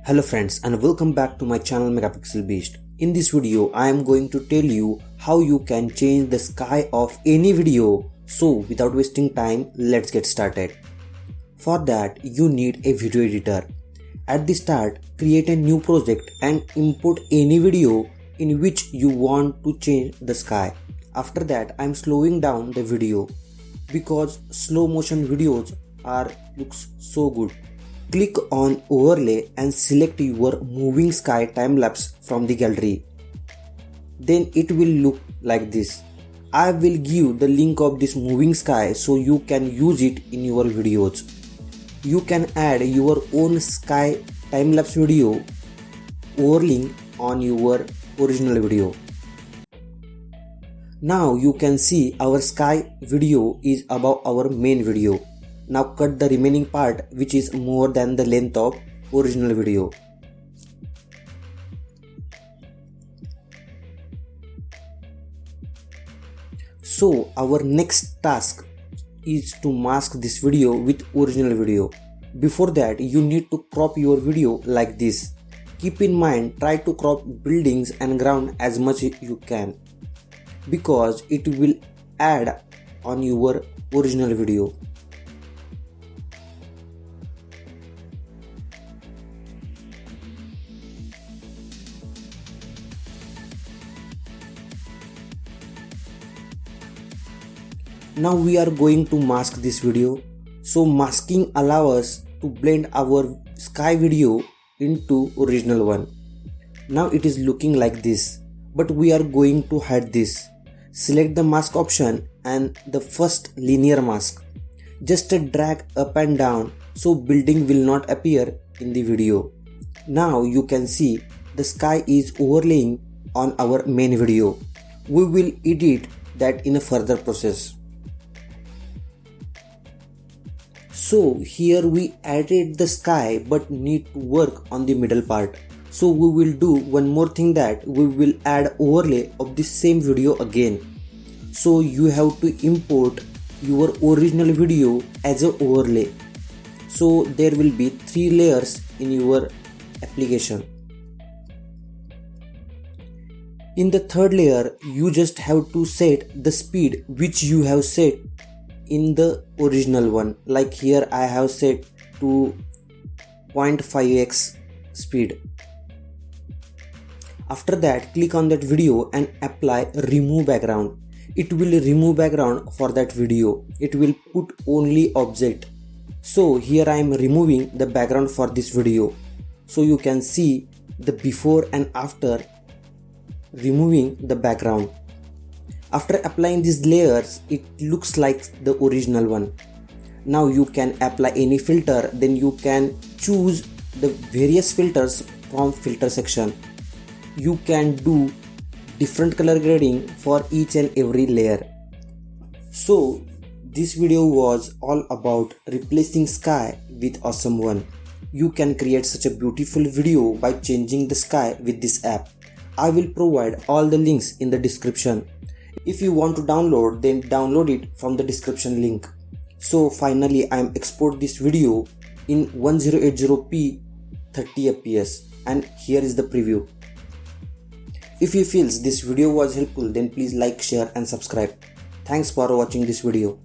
Hello friends and welcome back to my channel Megapixel Beast. In this video I am going to tell you how you can change the sky of any video. So without wasting time, let's get started. For that you need a video editor. At the start, create a new project and import any video in which you want to change the sky. After that I am slowing down the video because slow motion videos looks so good. Click on overlay and select your moving sky time-lapse from the gallery. Then it will look like this. I will give the link of this moving sky so you can use it in your videos. You can add your own sky time-lapse video overlaying on your original video. Now you can see our sky video is above our main video. Now cut the remaining part which is more than the length of original video. So our next task is to mask this video with original video. Before that you need to crop your video like this. Keep in mind, try to crop buildings and ground as much as you can because it will add on your original video. Now we are going to mask this video. So masking allows us to blend our sky video into original one. Now it is looking like this, but we are going to hide this. Select the mask option and the first linear mask. Just drag up and down so building will not appear in the video. Now you can see the sky is overlaying on our main video. We will edit that in a further process. So here we added the sky but need to work on the middle part. So we will do one more thing, that we will add overlay of the same video again. So you have to import your original video as an overlay. So there will be 3 layers in your application. In the third layer you just have to set the speed which you have set in the original one. Like here I have set to 0.5x speed. After that click on that video and apply remove background. It will remove background for that video. It will put only object. So here I am removing the background for this video. So you can see the before and after removing the background. After applying these layers, it looks like the original one. Now you can apply any filter, then you can choose the various filters from filter section. You can do different color grading for each and every layer. So this video was all about replacing sky with awesome one. You can create such a beautiful video by changing the sky with this app. I will provide all the links in the description. If you want to download, then download it from the description link. So finally I am export this video in 1080p 30fps and here is the preview. If you feel this video was helpful, then please like, share and subscribe. Thanks for watching this video.